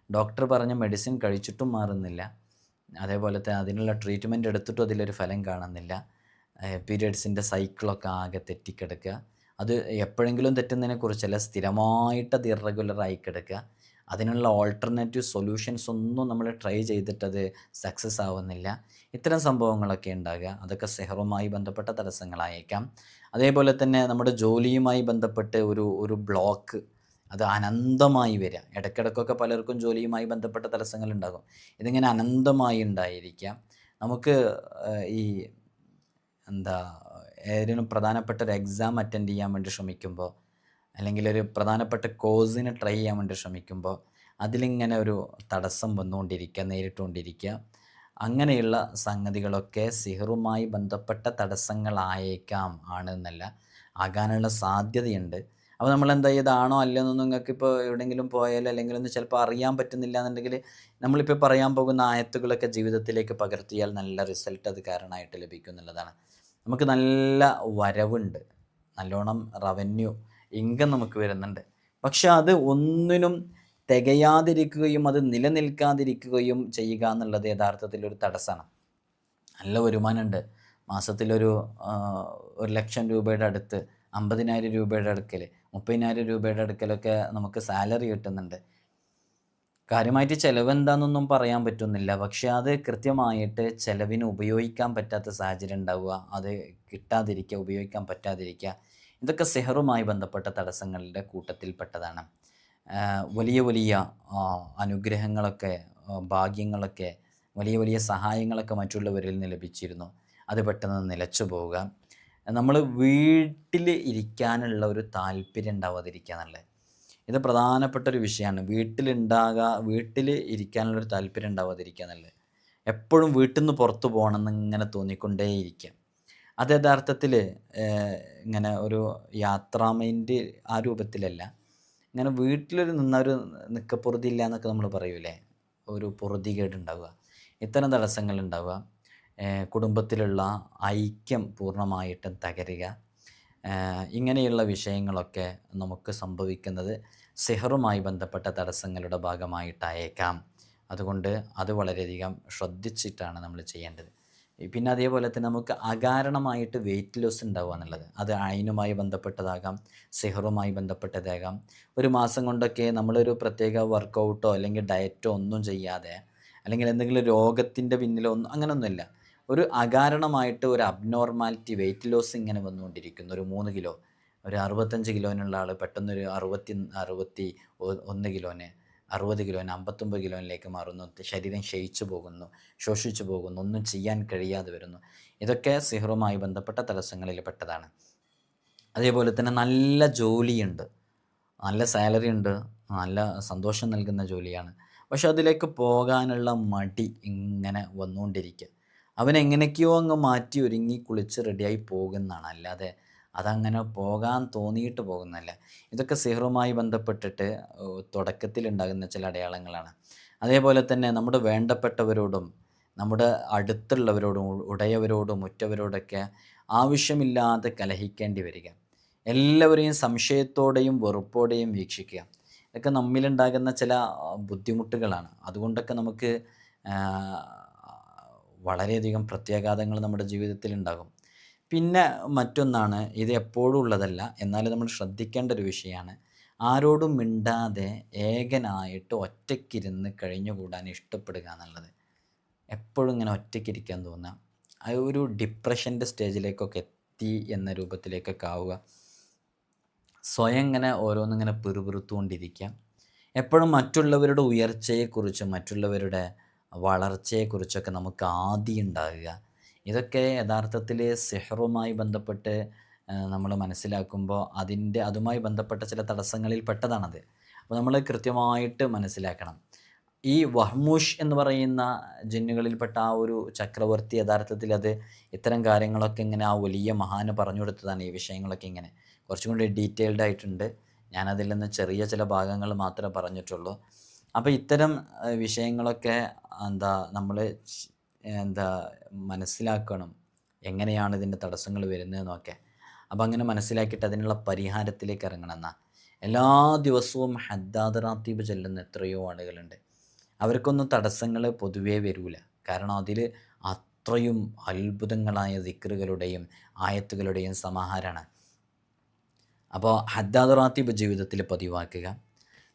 ഡോക്ടർ പറഞ്ഞ മെഡിസിൻ കഴിച്ചിട്ടും മാറുന്നില്ല, അതേപോലെ തന്നെ അതിനുള്ള ട്രീറ്റ്മെൻറ്റ് എടുത്തിട്ടും അതിലൊരു ഫലം കാണുന്നില്ല, പീരിയഡ്സിൻ്റെ സൈക്കിളൊക്കെ ആകെ തെറ്റിക്കിടക്കുക, അത് എപ്പോഴെങ്കിലും തെറ്റുന്നതിനെക്കുറിച്ചല്ല, സ്ഥിരമായിട്ടത് ഇറഗുലറായി കിടക്കുക, അതിനുള്ള ഓൾട്ടർനേറ്റീവ് സൊല്യൂഷൻസ് ഒന്നും നമ്മൾ ട്രൈ ചെയ്തിട്ടത് സക്സസ് ആവുന്നില്ല. ഇത്തരം സംഭവങ്ങളൊക്കെ ഉണ്ടാകുക, അതൊക്കെ സിഹറുമായി ബന്ധപ്പെട്ട തടസ്സങ്ങളായേക്കാം. അതേപോലെ തന്നെ നമ്മുടെ ജോലിയുമായി ബന്ധപ്പെട്ട് ഒരു ബ്ലോക്ക്, അത് അനന്തമായി വരിക. ഇടയ്ക്കിടയ്ക്കൊക്കെ പലർക്കും ജോലിയുമായി ബന്ധപ്പെട്ട തടസ്സങ്ങളുണ്ടാകും, ഇതിങ്ങനെ അനന്തമായി ഉണ്ടായിരിക്കാം. നമുക്ക് ഈ ഏതെങ്കിലും പ്രധാനപ്പെട്ട ഒരു എക്സാം അറ്റൻഡ് ചെയ്യാൻ വേണ്ടി ശ്രമിക്കുമ്പോൾ, അല്ലെങ്കിൽ ഒരു പ്രധാനപ്പെട്ട കോഴ്സിന് ട്രൈ ചെയ്യാൻ വേണ്ടി ശ്രമിക്കുമ്പോൾ അതിലിങ്ങനെ ഒരു തടസ്സം വന്നുകൊണ്ടിരിക്കുക, നേരിട്ടുകൊണ്ടിരിക്കുക. അങ്ങനെയുള്ള സംഗതികളൊക്കെ സിഹറുമായി ബന്ധപ്പെട്ട തടസ്സങ്ങളായേക്കാം, ആണെന്നല്ല, ആകാനുള്ള സാധ്യതയുണ്ട്. അപ്പോൾ നമ്മളെന്താ ഇതാണോ അല്ലെന്നൊന്നും നിങ്ങൾക്കിപ്പോൾ എവിടെയെങ്കിലും പോയാൽ അല്ലെങ്കിൽ ഒന്ന് ചിലപ്പോൾ അറിയാൻ പറ്റുന്നില്ല എന്നുണ്ടെങ്കിൽ നമ്മളിപ്പോൾ പറയാൻ പോകുന്ന ആയത്തുകളൊക്കെ ജീവിതത്തിലേക്ക് പകർത്തിയാൽ നല്ല റിസൾട്ട് അത് കാരണമായിട്ട് ലഭിക്കും എന്നുള്ളതാണ്. നമുക്ക് നല്ല വരവുണ്ട്, നല്ലോണം റവന്യൂ ഇൻകം നമുക്ക് വരുന്നുണ്ട്, പക്ഷെ അത് ഒന്നിനും തികയാതിരിക്കുകയും അത് നിലനിൽക്കാതിരിക്കുകയും ചെയ്യുക എന്നുള്ളത് യഥാർത്ഥത്തിലൊരു തടസ്സമാണ്. നല്ല വരുമാനമുണ്ട്, മാസത്തിലൊരു 1,00,000 രൂപയുടെ അടുത്ത്, 50,000 രൂപയുടെ അടുക്കൽ, 30,000 രൂപയുടെ അടുക്കലൊക്കെ നമുക്ക് സാലറി കിട്ടുന്നുണ്ട്, കാര്യമായിട്ട് ചിലവ് എന്താണെന്നൊന്നും പറയാൻ പറ്റുന്നില്ല, പക്ഷെ അത് കൃത്യമായിട്ട് ചിലവിന് ഉപയോഗിക്കാൻ പറ്റാത്ത സാഹചര്യം ഉണ്ടാവുക, അത് കിട്ടാതിരിക്കുക, ഉപയോഗിക്കാൻ പറ്റാതിരിക്കുക, ഇതൊക്കെ സിഹറുമായി ബന്ധപ്പെട്ട തടസ്സങ്ങളുടെ കൂട്ടത്തിൽപ്പെട്ടതാണ്. വലിയ വലിയ അനുഗ്രഹങ്ങളൊക്കെ, ഭാഗ്യങ്ങളൊക്കെ, വലിയ വലിയ സഹായങ്ങളൊക്കെ മറ്റുള്ളവരിൽ നിന്ന് ലഭിച്ചിരുന്നു, അത് പെട്ടെന്ന് നിലച്ചു പോവുക, നമ്മൾ വീട്ടിൽ ഇരിക്കാനുള്ള ഒരു താല്പര്യം ഉണ്ടാവാതിരിക്കുക എന്നുള്ളത്, ഇത് പ്രധാനപ്പെട്ടൊരു വിഷയമാണ്. വീട്ടിൽ ഇരിക്കാനുള്ളൊരു താല്പര്യം ഉണ്ടാവാതിരിക്കുക എന്നുള്ളത്, എപ്പോഴും വീട്ടിൽ നിന്ന് പുറത്ത് പോകണമെന്ന് ഇങ്ങനെ തോന്നിക്കൊണ്ടേയിരിക്കുക, അത് യഥാർത്ഥത്തിൽ ഇങ്ങനെ ഒരു യാത്രാ മൈൻഡ് ആ രൂപത്തിലല്ല, ഇങ്ങനെ വീട്ടിലൊരു നിന്നൊരു നിൽക്കപ്പൊറുതി ഇല്ല എന്നൊക്കെ നമ്മൾ പറയൂലേ, ഒരു പൊറുതികേടുണ്ടാവുക, ഇത്തരം തടസ്സങ്ങൾ ഉണ്ടാവുക, കുടുംബത്തിലുള്ള ഐക്യം പൂർണ്ണമായിട്ടും തകരുക, ഇങ്ങനെയുള്ള വിഷയങ്ങളൊക്കെ നമുക്ക് സംഭവിക്കുന്നത് സിഹറുമായി ബന്ധപ്പെട്ട തടസ്സങ്ങളുടെ ഭാഗമായിട്ടായേക്കാം. അതുകൊണ്ട് അത് വളരെയധികം ശ്രദ്ധിച്ചിട്ടാണ് നമ്മൾ ചെയ്യേണ്ടത്. പിന്നെ അതേപോലെ തന്നെ നമുക്ക് അകാരണമായിട്ട് വെയിറ്റ് ലോസ് ഉണ്ടാവുക എന്നുള്ളത്, അത് അയിനുമായി ബന്ധപ്പെട്ടതാകാം, സിഹറുമായി ബന്ധപ്പെട്ടതാകാം. ഒരു മാസം കൊണ്ടൊക്കെ നമ്മളൊരു പ്രത്യേക വർക്കൗട്ടോ അല്ലെങ്കിൽ ഡയറ്റോ ഒന്നും ചെയ്യാതെ, അല്ലെങ്കിൽ എന്തെങ്കിലും രോഗത്തിൻ്റെ പിന്നിലോ അങ്ങനെയൊന്നുമില്ല, ഒരു അകാരണമായിട്ട് ഒരു അബ്നോർമാലിറ്റി വെയിറ്റ് ലോസ് ഇങ്ങനെ വന്നുകൊണ്ടിരിക്കുന്നു. ഒരു 3 കിലോ, ഒരു 65 കിലോനുള്ള ആൾ പെട്ടെന്നൊരു 61 കിലോന്, 60 കിലോന് 59 കിലോനിലേക്ക് മാറുന്നു, ശരീരം ക്ഷയിച്ചു പോകുന്നു, ശോഷിച്ചു പോകുന്നു, ഒന്നും ചെയ്യാൻ കഴിയാതെ വരുന്നു. ഇതൊക്കെ സിഹറുമായി ബന്ധപ്പെട്ട തടസ്സങ്ങളിൽ പെട്ടതാണ്. അതേപോലെ തന്നെ നല്ല ജോലിയുണ്ട്, നല്ല സാലറി ഉണ്ട്, നല്ല സന്തോഷം നൽകുന്ന ജോലിയാണ്. പക്ഷെ അതിലേക്ക് പോകാനുള്ള മടി ഇങ്ങനെ വന്നുകൊണ്ടിരിക്കുക. അവനെങ്ങനെയൊക്കെയോ അങ്ങ് മാറ്റി ഒരുങ്ങി കുളിച്ച് റെഡിയായി പോകുന്നതാണ്, അല്ലാതെ അതങ്ങനെ പോകാൻ തോന്നിയിട്ട് പോകുന്നതല്ല. ഇതൊക്കെ സിഹറുമായി ബന്ധപ്പെട്ടിട്ട് തുടക്കത്തിലുണ്ടാകുന്ന ചില അടയാളങ്ങളാണ്. അതേപോലെ തന്നെ നമ്മുടെ വേണ്ടപ്പെട്ടവരോടും നമ്മുടെ അടുത്തുള്ളവരോടും ഉടയവരോടും ഉറ്റവരോടൊക്കെ ആവശ്യമില്ലാതെ കലഹിക്കേണ്ടി വരിക, എല്ലാവരെയും സംശയത്തോടെയും വെറുപ്പോടെയും വീക്ഷിക്കുക, ഇതൊക്കെ നമ്മിലുണ്ടാകുന്ന ചില ബുദ്ധിമുട്ടുകളാണ്. അതുകൊണ്ടൊക്കെ നമുക്ക് വളരെയധികം പ്രത്യാഘാതങ്ങൾ നമ്മുടെ ജീവിതത്തിൽ ഉണ്ടാകും. പിന്നെ മറ്റൊന്നാണ്, ഇത് എപ്പോഴും ഉള്ളതല്ല, എന്നാലും നമ്മൾ ശ്രദ്ധിക്കേണ്ട ഒരു വിഷയമാണ്, ആരോടും മിണ്ടാതെ ഏകനായിട്ട് ഒറ്റയ്ക്കിരുന്ന് കഴിഞ്ഞുകൂടാൻ ഇഷ്ടപ്പെടുക എന്നുള്ളത്. എപ്പോഴും ഇങ്ങനെ ഒറ്റയ്ക്കിരിക്കാൻ തോന്നുക, ആ ഒരു ഡിപ്രഷൻ്റെ സ്റ്റേജിലേക്കൊക്കെ എത്തി എന്ന രൂപത്തിലേക്കൊക്കെ ആവുക, സ്വയം ഇങ്ങനെ ഓരോന്നിങ്ങനെ പിറുപിറുത്തുകൊണ്ടിരിക്കുക, എപ്പോഴും മറ്റുള്ളവരുടെ ഉയർച്ചയെക്കുറിച്ചും മറ്റുള്ളവരുടെ വളർച്ചയെക്കുറിച്ചൊക്കെ നമുക്ക് ആദ്യം ഉണ്ടാകുക. ഇതൊക്കെ യഥാർത്ഥത്തിൽ സിഹറുമായി ബന്ധപ്പെട്ട് നമ്മൾ മനസ്സിലാക്കുമ്പോൾ അതുമായി ബന്ധപ്പെട്ട ചില തടസ്സങ്ങളിൽ പെട്ടതാണത്. അപ്പോൾ നമ്മൾ കൃത്യമായിട്ട് മനസ്സിലാക്കണം. ഈ വഹ്മൂഷ് എന്ന് പറയുന്ന ജിന്നുകളിൽപ്പെട്ട ആ ഒരു ചക്രവർത്തി യഥാർത്ഥത്തിൽ ഇത്തരം കാര്യങ്ങളൊക്കെ ഇങ്ങനെ ആ വലിയ മഹാന് പറഞ്ഞു കൊടുത്തതാണ്. ഈ വിഷയങ്ങളൊക്കെ ഇങ്ങനെ കുറച്ചും കൂടി ഡീറ്റെയിൽഡ് ആയിട്ടുണ്ട്. ഞാനതിൽ നിന്ന് ചെറിയ ചില ഭാഗങ്ങൾ മാത്രമേ പറഞ്ഞിട്ടുള്ളൂ. അപ്പോൾ ഇത്തരം വിഷയങ്ങളൊക്കെ നമ്മൾ മനസ്സിലാക്കണം, എങ്ങനെയാണ് ഇതിൻ്റെ തടസ്സങ്ങൾ വരുന്നതെന്നൊക്കെ. അപ്പോൾ അങ്ങനെ മനസ്സിലാക്കിയിട്ട് അതിനുള്ള പരിഹാരത്തിലേക്ക് ഇറങ്ങണം. എന്നാൽ എല്ലാ ദിവസവും ഹദ്ദാദ് റാത്തീബ് ചെല്ലുന്ന എത്രയോ ആളുകളുണ്ട്. അവർക്കൊന്നും തടസ്സങ്ങൾ പൊതുവേ വരില്ല. കാരണം അതിൽ അത്രയും അത്ഭുതങ്ങളായ ദിക്റുകളുടെയും ആയത്തുകളുടെയും സമാഹാരമാണ്. അപ്പോൾ ഹദ്ദാദ് റാത്തീബ് ജീവിതത്തിൽ പതിവാക്കുക.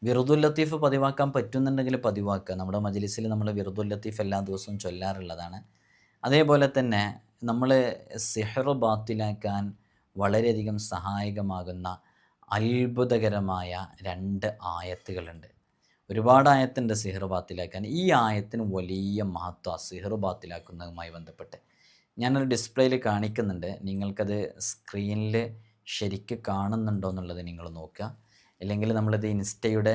വിറുദുൽ ലത്തീഫ് പതിവാക്കാൻ പറ്റുന്നുണ്ടെങ്കിൽ പതിവാക്കുക. നമ്മുടെ മജ്ലിസിൽ നമ്മൾ വിറുദുൽ ലത്തീഫ് എല്ലാ ദിവസവും ചൊല്ലാറുള്ളതാണ്. അതേപോലെ തന്നെ നമ്മൾ സിഹ്ർ ബാത്തിലാക്കാൻ വളരെയധികം സഹായകമാകുന്ന അത്ഭുതകരമായ 2 ആയത്തുകളുണ്ട്. ഒരുപാട് ആയത്തുണ്ട് സിഹർ ബാത്തിലാക്കാൻ. ഈ ആയത്തിന് വലിയ മഹത്വം സിഹർ ബാത്തിലാക്കുന്നതുമായി ബന്ധപ്പെട്ട് ഞാനൊരു ഡിസ്പ്ലേയിൽ കാണിക്കുന്നുണ്ട്. നിങ്ങൾക്കത് സ്ക്രീനിൽ ശരിക്ക് കാണുന്നുണ്ടോ എന്നുള്ളത് നിങ്ങൾ നോക്കുക. അല്ലെങ്കിൽ നമ്മളിത് ഇൻസ്റ്റയുടെ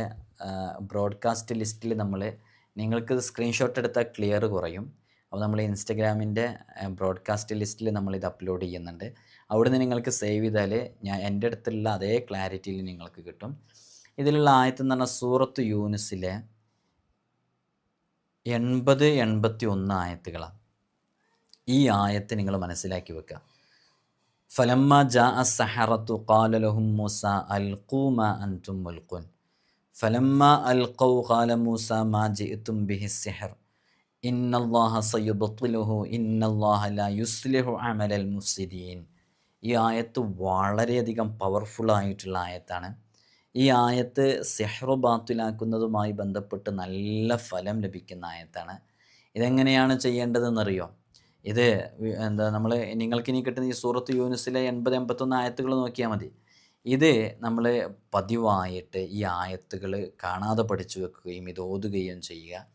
ബ്രോഡ്കാസ്റ്റ് ലിസ്റ്റിൽ നിങ്ങൾക്കിത് സ്ക്രീൻഷോട്ട് എടുത്താൽ ക്ലിയർ കുറയും. അപ്പോൾ നമ്മൾ ഇൻസ്റ്റഗ്രാമിൻ്റെ ബ്രോഡ്കാസ്റ്റ് ലിസ്റ്റിൽ നമ്മളിത് അപ്ലോഡ് ചെയ്യുന്നുണ്ട്. അവിടുന്ന് നിങ്ങൾക്ക് സേവ് ചെയ്താൽ എൻ്റെ അടുത്തുള്ള അതേ ക്ലാരിറ്റിയിൽ നിങ്ങൾക്ക് കിട്ടും. ഇതിലുള്ള ആയത്ത് എന്ന് പറഞ്ഞാൽ സൂറത്ത് യൂനുസിലെ 80-81 ആയത്തുകളാണ്. ഈ ആയത്ത് നിങ്ങൾ മനസ്സിലാക്കി വെക്കുക. ഫലമ്മ ജാഅ അസ്സഹറത്തു ഖാല ലഹും മൂസ അൽഖൂ മാ അൻതും മുൽഖൂൻ ഫലമ്മ അൽഖൗ ഖാല മൂസ മാ ജിഅ്തും ബിഹി സിഹർ ഇന്നല്ലാഹ സയുബ്തിലുഹു ഇന്നല്ലാഹ ലാ യുസ്ലിഹു അമലൽ മുഫ്സിദീൻ. ഈ ആയത്ത് വളരെയധികം പവർഫുള്ളായിട്ടുള്ള ആയത്താണ്. ഈ ആയത്ത് സിഹ്ർ ബാത്തിലാക്കുന്നതുമായി ബന്ധപ്പെട്ട് നല്ല ഫലം ലഭിക്കുന്ന ആയത്താണ്. ഇതെങ്ങനെയാണ് ചെയ്യേണ്ടതെന്നറിയോ? ഇത് നിങ്ങൾക്കിനി കിട്ടുന്ന ഈ സൂറത്ത് യൂനുസിലെ 80-81 ആയത്തുകൾ നോക്കിയാൽ മതി. ഇത് നമ്മൾ പതിവായിട്ട് ഈ ആയത്തുകൾ കാണാതെ പഠിച്ചു വെക്കുകയും ഇത് ഓതുകയും ചെയ്യുക.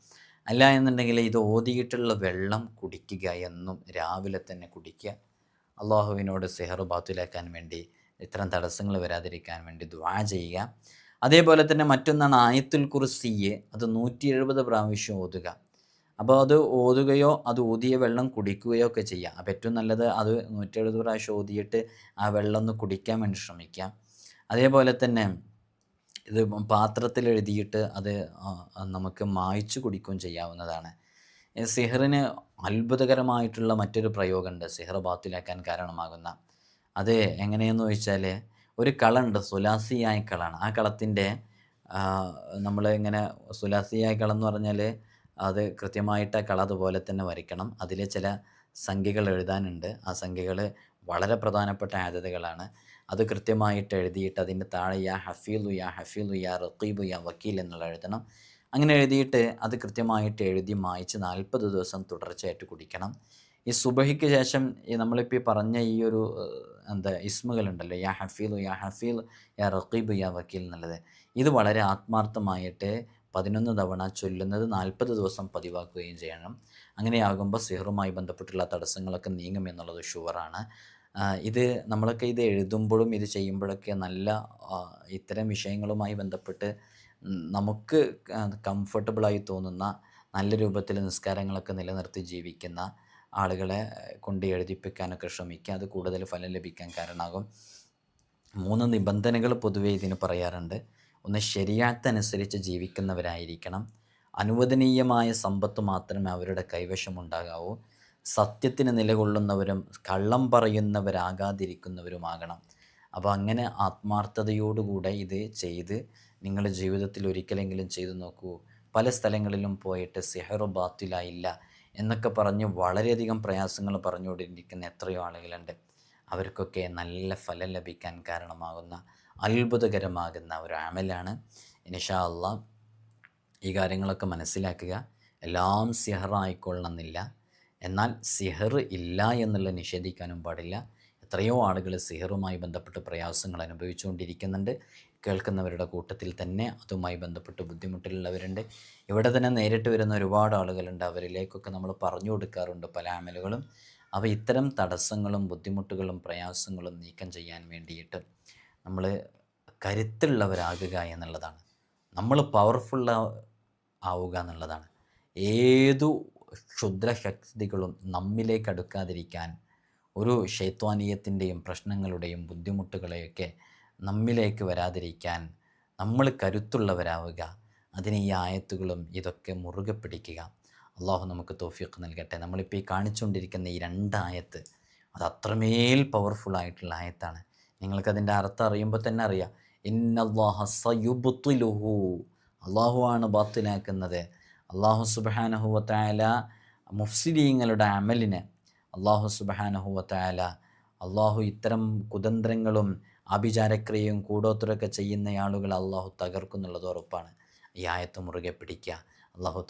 അല്ല എന്നുണ്ടെങ്കിൽ ഇത് ഓതിയിട്ടുള്ള വെള്ളം കുടിക്കുക, എന്നും രാവിലെ തന്നെ കുടിക്കുക. അള്ളാഹുവിനോട് സിഹർ ബാത്തിലാക്കാൻ വേണ്ടി, ഇത്തരം തടസ്സങ്ങൾ വരാതിരിക്കാൻ വേണ്ടി ദുആ ചെയ്യുക. അതേപോലെ തന്നെ മറ്റൊന്നാണ് ആയത്തുൽ കുർസിയെ, അത് 170 പ്രാവശ്യം ഓതുക. അപ്പോൾ അത് ഓതുകയോ അത് ഊതിയ വെള്ളം കുടിക്കുകയോ ഒക്കെ ചെയ്യാം. അപ്പോൾ ഏറ്റവും നല്ലത് അത് 170 പ്രാവശ്യം ഓതിയിട്ട് ആ വെള്ളം ഒന്ന് കുടിക്കാൻ വേണ്ടി ശ്രമിക്കാം. അതേപോലെ തന്നെ ഇത് പാത്രത്തിൽ എഴുതിയിട്ട് അത് നമുക്ക് മായ്ച്ചു കുടിക്കുകയും ചെയ്യാവുന്നതാണ്. സിഹറിന് അത്ഭുതകരമായിട്ടുള്ള മറ്റൊരു പ്രയോഗമുണ്ട് സിഹർ ബാത്തിലാക്കാൻ കാരണമാകുന്ന. അത് എങ്ങനെയെന്ന് ചോദിച്ചാൽ, ഒരു കളുണ്ട്, സുലാസിയായ കളാണ്. ആ കളത്തിൻ്റെ നമ്മളിങ്ങനെ സുലാസിയായ കളം എന്ന് പറഞ്ഞാൽ അത് കൃത്യമായിട്ട് ആ കള അതുപോലെ തന്നെ വരയ്ക്കണം. അതിൽ ചില സംഖ്യകൾ എഴുതാനുണ്ട്. ആ സംഖ്യകൾ വളരെ പ്രധാനപ്പെട്ട ആയതുകളാണ്. അത് കൃത്യമായിട്ട് എഴുതിയിട്ട് അതിൻ്റെ താഴെ യാ ഹഫീലു യാ ഹഫീലു യാ റഖീബു യാ വക്കീൽ എന്നുള്ള എഴുതണം. അങ്ങനെ എഴുതിയിട്ട് അത് കൃത്യമായിട്ട് എഴുതി മായ്ച്ച് 40 ദിവസം തുടർച്ചയായിട്ട് കുടിക്കണം. ഈ സുബഹിക്ക് ശേഷം നമ്മളിപ്പോൾ ഈ പറഞ്ഞ ഈ ഒരു ഇസ്മുകളുണ്ടല്ലോ, യാ ഹഫീലു യാ ഹഫീൽ യാ റഖീബു യാ വക്കീൽ എന്നുള്ളത്, ഇത് വളരെ ആത്മാർത്ഥമായിട്ട് 11 തവണ ചൊല്ലുന്നത് 40 ദിവസം പതിവാക്കുകയും ചെയ്യണം. അങ്ങനെയാകുമ്പോൾ സിഹറുമായി ബന്ധപ്പെട്ടുള്ള തടസ്സങ്ങളൊക്കെ നീങ്ങുമെന്നുള്ളത് ഷുവറാണ്. ഇത് നമ്മളൊക്കെ ഇത് എഴുതുമ്പോഴും ഇത് ചെയ്യുമ്പോഴൊക്കെ നല്ല ഇത്തരം വിഷയങ്ങളുമായി ബന്ധപ്പെട്ട് നമുക്ക് കംഫർട്ടബിളായി തോന്നുന്ന നല്ല രൂപത്തിൽ നിസ്കാരങ്ങളൊക്കെ നിലനിർത്തി ജീവിക്കുന്ന ആളുകളെ കൊണ്ട് എഴുതിപ്പിക്കാനൊക്കെ ശ്രമിക്കുക. അത് കൂടുതൽ ഫലം ലഭിക്കാൻ കാരണമാകും. 3 നിബന്ധനകൾ പൊതുവേ ഇതിന് പറയാറുണ്ട്. ഒന്ന്, ശരീഅത്തനുസരിച്ച് ജീവിക്കുന്നവരായിരിക്കണം. അനുവദനീയമായ സമ്പത്ത് മാത്രമേ അവരുടെ കൈവശമുണ്ടാകാവൂ. സത്യത്തിന് നിലകൊള്ളുന്നവരും കള്ളം പറയുന്നവരാകാതിരിക്കുന്നവരുമാകണം. അപ്പോൾ അങ്ങനെ ആത്മാർത്ഥതയോടുകൂടെ ഇത് ചെയ്ത് നിങ്ങൾ ജീവിതത്തിൽ ഒരിക്കലെങ്കിലും ചെയ്തു നോക്കൂ. പല സ്ഥലങ്ങളിലും പോയിട്ട് സിഹ്റ് ബാത്തിലായില്ല എന്നൊക്കെ പറഞ്ഞ് വളരെയധികം പ്രയാസങ്ങൾ പറഞ്ഞുകൊണ്ടിരിക്കുന്ന എത്രയോ ആളുകളുണ്ട്. അവർക്കൊക്കെ നല്ല ഫലം ലഭിക്കാൻ കാരണമാകുന്ന അത്ഭുതകരമാകുന്ന ഒരു അമലാണ്. ഇൻഷാ അല്ലാഹ് ഈ കാര്യങ്ങളൊക്കെ മനസ്സിലാക്കുക. എല്ലാം സിഹറായിക്കൊള്ളണമെന്നില്ല, എന്നാൽ സിഹർ ഇല്ല എന്നുള്ള നിഷേധിക്കാനും പാടില്ല. എത്രയോ ആളുകൾ സിഹറുമായി ബന്ധപ്പെട്ട് പ്രയാസങ്ങൾ അനുഭവിച്ചുകൊണ്ടിരിക്കുന്നുണ്ട്. കേൾക്കുന്നവരുടെ കൂട്ടത്തിൽ തന്നെ അതുമായി ബന്ധപ്പെട്ട് ബുദ്ധിമുട്ടിലുള്ളവരുണ്ട്. ഇവിടെ തന്നെ നേരിട്ട് വരുന്ന ഒരുപാട് ആളുകളുണ്ട്. അവരിലേക്കൊക്കെ നമ്മൾ പറഞ്ഞു കൊടുക്കാറുണ്ട് പല അമലുകളും. അപ്പോൾ ഇത്തരം തടസ്സങ്ങളും ബുദ്ധിമുട്ടുകളും പ്രയാസങ്ങളും നീക്കം ചെയ്യാൻ വേണ്ടിയിട്ട് നമ്മൾ കരുത്തുള്ളവരാകുക എന്നുള്ളതാണ്. നമ്മൾ പവർഫുൾ ആവുക എന്നുള്ളതാണ്. ഏതു ക്ഷുദ്രശക്തികളും നമ്മിലേക്ക് അടുക്കാതിരിക്കാൻ, ഒരു ശൈത്വാനീയത്തിൻ്റെയും പ്രശ്നങ്ങളുടെയും ബുദ്ധിമുട്ടുകളെയൊക്കെ നമ്മിലേക്ക് വരാതിരിക്കാൻ നമ്മൾ കരുത്തുള്ളവരാവുക. അതിന് ഈ ആയത്തുകളും ഇതൊക്കെ മുറുകെ പിടിക്കുക. അള്ളാഹു നമുക്ക് തൗഫീഖ് നൽകട്ടെ. നമ്മളിപ്പോൾ ഈ കാണിച്ചുകൊണ്ടിരിക്കുന്ന ഈ 2 ആയത്ത് അത് അത്രമേൽ പവർഫുള്ളായിട്ടുള്ള ആയത്താണ്. നിങ്ങൾക്കതിൻ്റെ അർത്ഥം അറിയുമ്പോൾ തന്നെ അറിയാം. ഇന്നല്ലാഹ സയുബ്തിലുഹു, അള്ളാഹുവാണ് ബാത്തിലാക്കുന്നത്. അള്ളാഹു സുബ്ഹാനഹു വ തആല മുഫ്സിദീങ്ങളുടെ അമലിനെ അള്ളാഹു ഇത്തരം കുതന്ത്രങ്ങളും ആഭിചാരക്രിയയും കൂടോത്രമൊക്കെ ചെയ്യുന്ന ആളുകൾ അള്ളാഹു തകർക്കുന്നുള്ളത് ഉറപ്പാണ്. ഈ ആയത്ത് മുറുകെ പിടിക്കുക. അള്ളാഹു